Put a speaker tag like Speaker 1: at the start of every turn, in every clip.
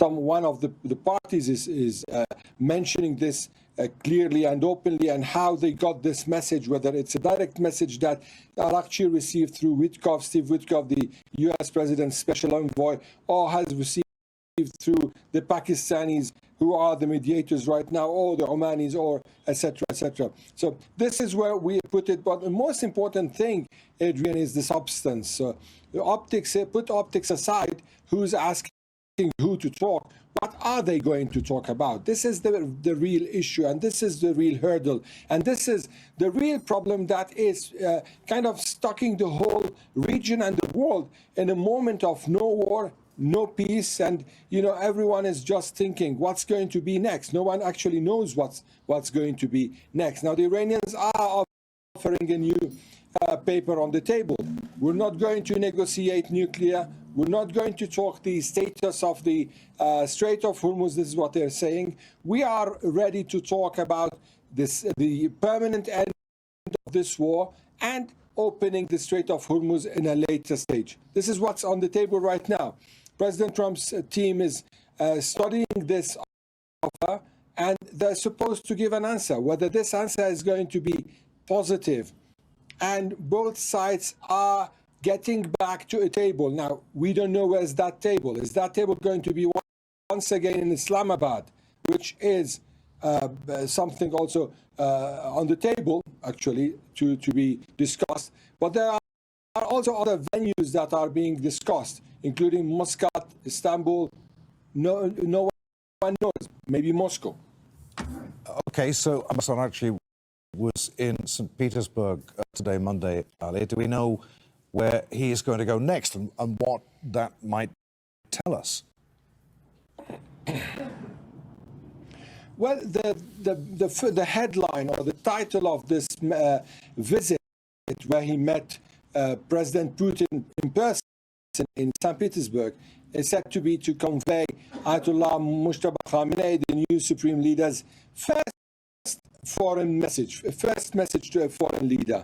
Speaker 1: one of the parties is mentioning this clearly and openly, and how they got this message, whether it's a direct message that Araghchi received through Witkoff, Steve Witkoff, the U.S. President's special envoy, or has received through the Pakistanis, who are the mediators right now, or the Omanis, or etc., etc. So this is where we put it. But the most important thing, Adrian, is the substance. The optics, put optics aside, who's asking who to talk, what are they going to talk about? This is the real issue, and this is the real hurdle, and this is the real problem that is kind of stucking the whole region and the world in a moment of no war, no peace, and everyone is just thinking what's going to be next. No one actually knows what's going to be next. Now the Iranians are offering a new paper on the table. We're not going to negotiate nuclear. We're not going to talk the status of the Strait of Hormuz. This is what they're saying. We are ready to talk about the permanent end of this war and opening the Strait of Hormuz in a later stage. This is what's on the table right now. President Trump's team is studying this offer, and they're supposed to give an answer. Whether this answer is going to be positive, and both sides are getting back to a table. Now, we don't know where's that table. Is that table going to be once again in Islamabad, which is something also on the table, actually, to be discussed. But there are also other venues that are being discussed, including Muscat, Istanbul. No one knows. Maybe Moscow.
Speaker 2: Okay, so Abbas Araghchi was in St. Petersburg today, Monday. Ali, do we know where he is going to go next, and what that might tell us?
Speaker 1: Well, the headline or the title of this visit, where he met President Putin in person in St. Petersburg, is said to be to convey Ayatollah Mujtaba Khamenei, the new supreme leader's first message to a foreign leader.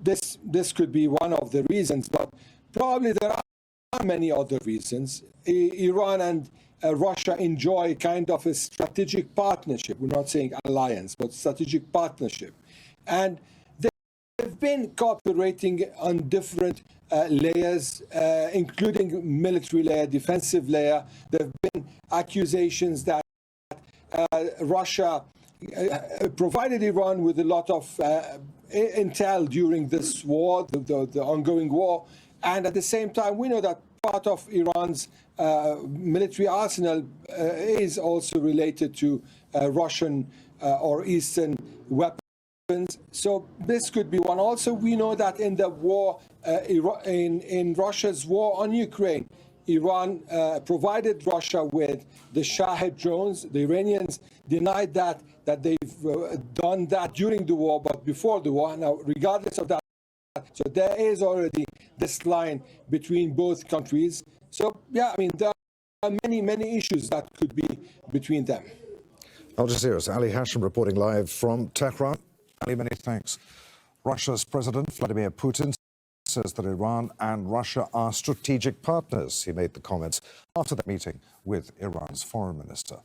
Speaker 1: This could be one of the reasons, but probably there are many other reasons. Iran and Russia enjoy kind of a strategic partnership. We're not saying alliance, but strategic partnership. And they've been cooperating on different layers, including military layer, defensive layer. There have been accusations that Russia provided Iran with a lot of intel during this war, the ongoing war. And at the same time, we know that part of Iran's military arsenal is also related to Russian or Eastern weapons. So this could be one. Also, we know that in the war, in Russia's war on Ukraine, Iran provided Russia with the Shahed drones. The Iranians denied that they've done that during the war, but before the war. Now, regardless of that, so there is already this line between both countries. So, yeah, I mean, there are many issues that could be between them.
Speaker 2: Al Jazeera's Ali Hashim reporting live from Tehran. Ali, many thanks. Russia's President Vladimir Putin says that Iran and Russia are strategic partners. He made the comments after the meeting with Iran's foreign minister.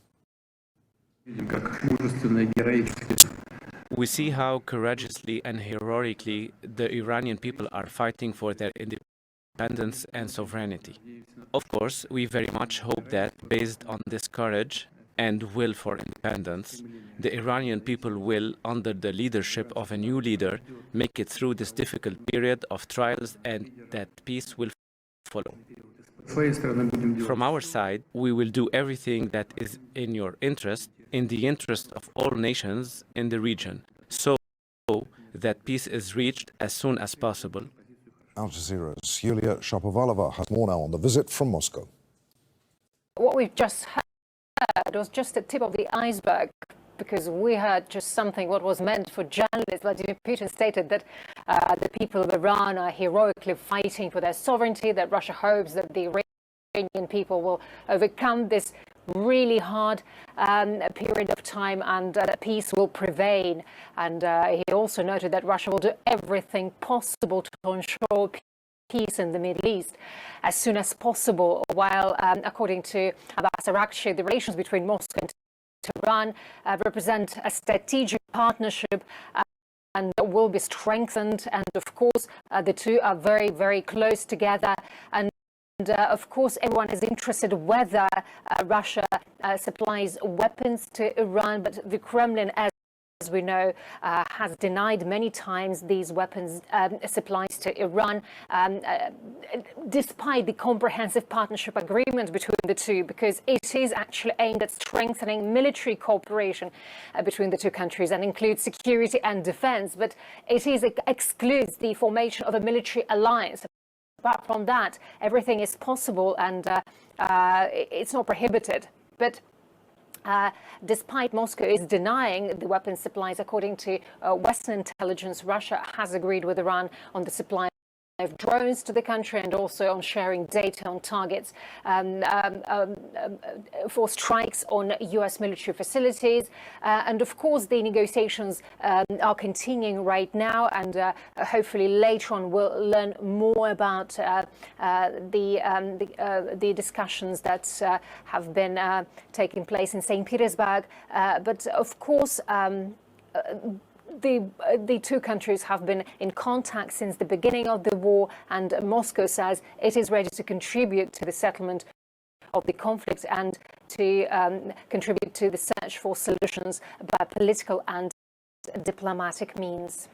Speaker 3: We see how courageously and heroically the Iranian people are fighting for their independence and sovereignty. Of course, we very much hope that, based on this courage and will for independence, the Iranian people will, under the leadership of a new leader, make it through this difficult period of trials, and that peace will follow. From our side, we will do everything that is in your interest, in the interest of all nations in the region, so that peace is reached as soon as possible.
Speaker 2: Al Jazeera's Yulia Shapovalova has more now on the visit from Moscow.
Speaker 4: What we've just heard was just the tip of the iceberg, because we heard just something what was meant for journalists. Vladimir Putin stated that the people of Iran are heroically fighting for their sovereignty, that Russia hopes that the Iranian people will overcome this really hard period of time and that peace will prevail. And he also noted that Russia will do everything possible to ensure peace in the Middle East as soon as possible, while, according to Abbas Araghchi, the relations between Moscow and Tehran represent a strategic partnership and will be strengthened. And of course, the two are very, very close together. And of course, everyone is interested whether Russia supplies weapons to Iran, but the Kremlin, as we know, has denied many times these weapons supplies to Iran, despite the comprehensive partnership agreement between the two, because it is actually aimed at strengthening military cooperation between the two countries and includes security and defense, but it excludes the formation of a military alliance. Apart from that, everything is possible and it's not prohibited. But despite Moscow is denying the weapons supplies, according to Western intelligence, Russia has agreed with Iran on the supply of drones to the country and also on sharing data on targets for strikes on U.S. military facilities. And of course, the negotiations are continuing right now, and hopefully later on we'll learn more about the discussions that have been taking place in St. Petersburg. But of course, the two countries have been in contact since the beginning of the war, and Moscow says it is ready to contribute to the settlement of the conflict and to contribute to the search for solutions by political and diplomatic means.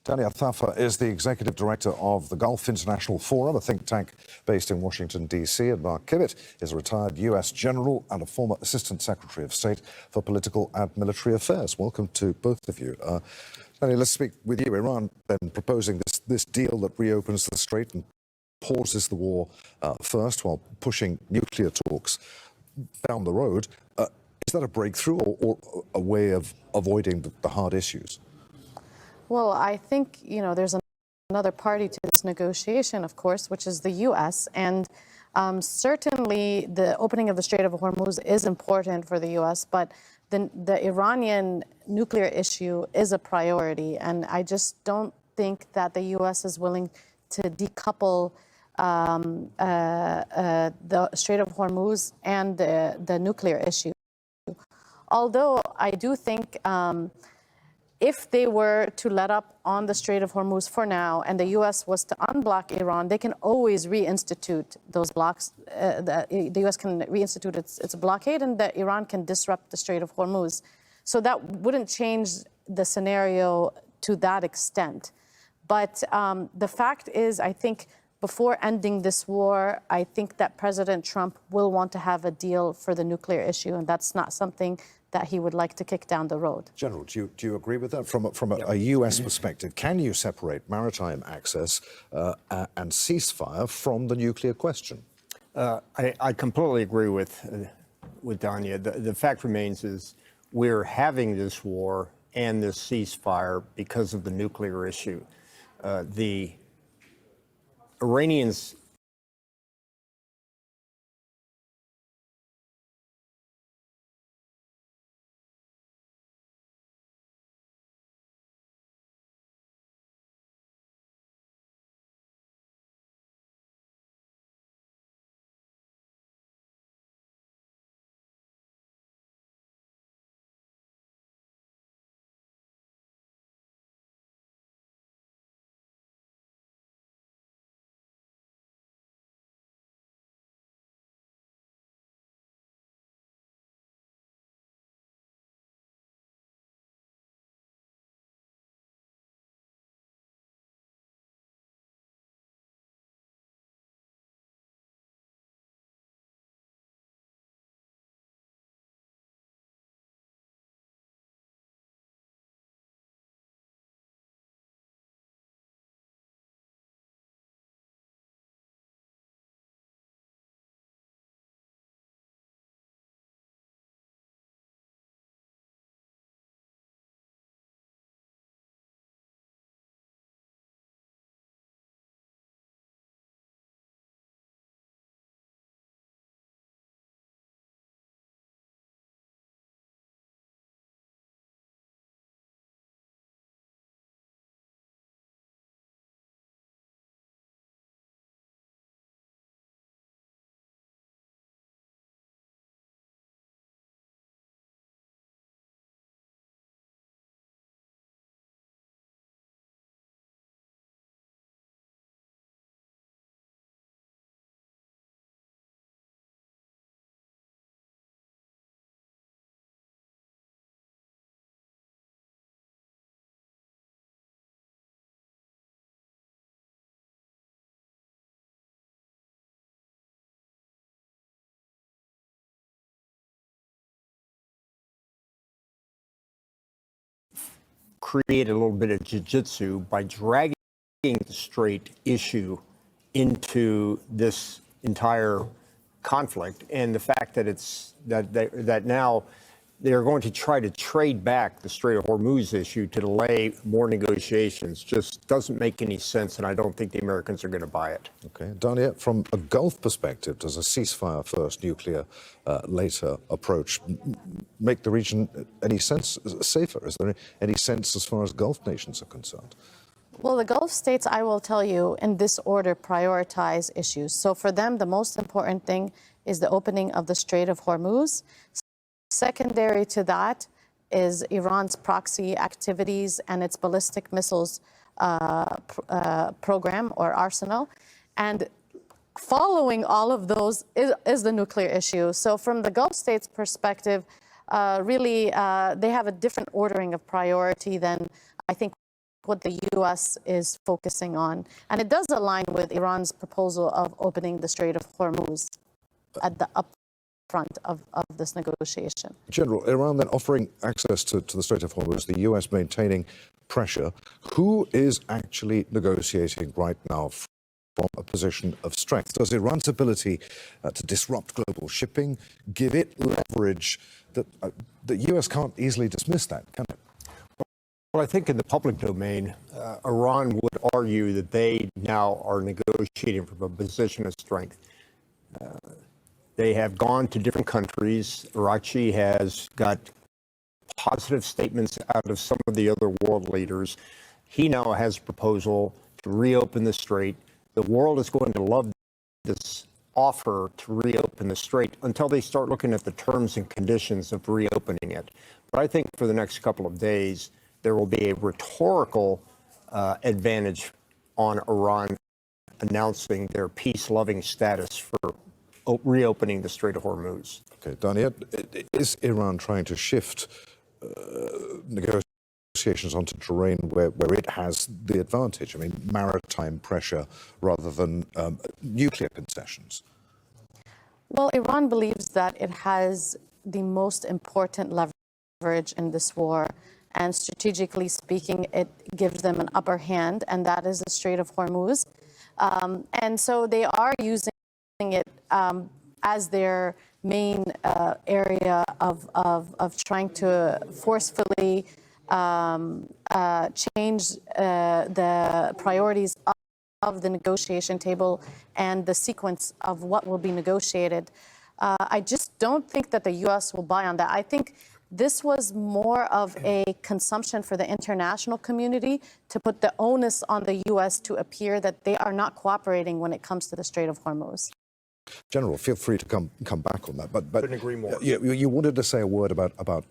Speaker 2: Dania Thafa is the executive director of the Gulf International Forum, a think tank based in Washington, D.C. And Mark Kivett is a retired U.S. general and a former assistant secretary of state for political and military affairs. Welcome to both of you. Dania, let's speak with you. Iran then proposing this deal that reopens the strait and pauses the war first while pushing nuclear talks down the road. Is that a breakthrough or a way of avoiding the hard issues?
Speaker 5: Well, I think, there's another party to this negotiation, of course, which is the U.S. And certainly the opening of the Strait of Hormuz is important for the U.S., but the Iranian nuclear issue is a priority. And I just don't think that the U.S. is willing to decouple the Strait of Hormuz and the nuclear issue. Although I do think if they were to let up on the Strait of Hormuz for now and the U.S. was to unblock Iran, they can always reinstitute those blocks. The U.S. can reinstitute its blockade, and Iran can disrupt the Strait of Hormuz. So that wouldn't change the scenario to that extent. But the fact is, I think before ending this war, I think that President Trump will want to have a deal for the nuclear issue, and that's not something that he would like to kick down the road.
Speaker 2: General, do you agree with that? From a U.S. perspective, can you separate maritime access and ceasefire from the nuclear question?
Speaker 6: I completely agree with Dania. The fact remains is we're having this war and this ceasefire because of the nuclear issue. The Iranians create a little bit of jiu-jitsu by dragging the Strait issue into this entire conflict, and the fact that that now they're going to try to trade back the Strait of Hormuz issue to delay more negotiations just doesn't make any sense, and I don't think the Americans are going to buy it.
Speaker 2: Okay, Dania, from a Gulf perspective, does a ceasefire first, nuclear later approach make the region any sense safer? Is there any sense as far as Gulf nations are concerned?
Speaker 5: Well, the Gulf states, I will tell you, in this order, prioritize issues. So for them, the most important thing is the opening of the Strait of Hormuz. Secondary to that is Iran's proxy activities and its ballistic missiles program or arsenal. And following all of those is the nuclear issue. So from the Gulf states' perspective, really, they have a different ordering of priority than, I think, what the U.S. is focusing on. And it does align with Iran's proposal of opening the Strait of Hormuz at the upfront of this negotiation.
Speaker 2: General, Iran then offering access to the Strait of Hormuz, the U.S. maintaining pressure. Who is actually negotiating right now from a position of strength? Does Iran's ability to disrupt global shipping give it leverage that the U.S. can't easily dismiss that, can it?
Speaker 6: Well, I think in the public domain, Iran would argue that they now are negotiating from a position of strength. They have gone to different countries. Araghchi has got positive statements out of some of the other world leaders. He now has a proposal to reopen the strait. The world is going to love this offer to reopen the strait until they start looking at the terms and conditions of reopening it. But I think for the next couple of days, there will be a rhetorical advantage on Iran announcing their peace-loving status for reopening the Strait of Hormuz.
Speaker 2: Okay, Dania, is Iran trying to shift negotiations onto terrain where it has the advantage? I mean, maritime pressure rather than nuclear concessions?
Speaker 5: Well, Iran believes that it has the most important leverage in this war. And strategically speaking, it gives them an upper hand, and that is the Strait of Hormuz. And so they are using it as their main area of trying to forcefully change the priorities of the negotiation table and the sequence of what will be negotiated. I just don't think that the U.S. will buy on that. I think this was more of a consumption for the international community to put the onus on the U.S. to appear that they are not cooperating when it comes to the Strait of Hormuz.
Speaker 2: General, feel free to come back on that. But
Speaker 6: couldn't agree more.
Speaker 2: You wanted to say a word about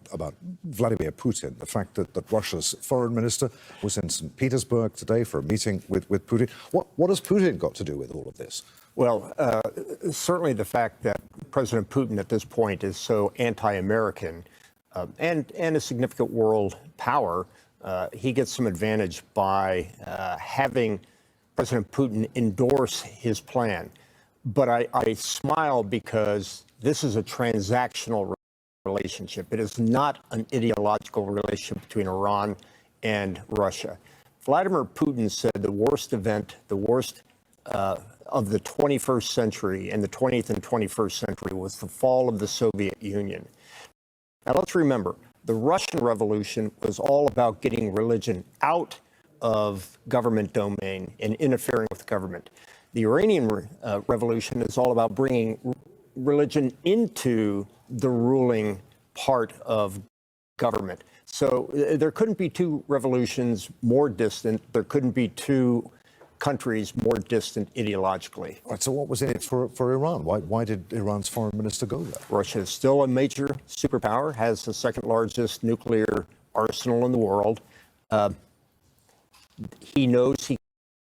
Speaker 2: Vladimir Putin, the fact that Russia's foreign minister was in St. Petersburg today for a meeting with Putin. What has Putin got to do with all of this?
Speaker 6: Well, certainly the fact that President Putin at this point is so anti-American and a significant world power, he gets some advantage by having President Putin endorse his plan. But I smile because this is a transactional relationship. It is not an ideological relationship between Iran and Russia. Vladimir Putin said the worst event, the worst of the 21st century and the 20th and 21st century was the fall of the Soviet Union. Now, let's remember, the Russian Revolution was all about getting religion out of government domain and interfering with government. The Iranian Revolution is all about bringing religion into the ruling part of government. So there couldn't be two revolutions more distant. There couldn't be two countries more distant ideologically.
Speaker 2: Right, so what was in it for Iran? Why did Iran's foreign minister go there?
Speaker 6: Russia is still a major superpower, has the second largest nuclear arsenal in the world. He knows he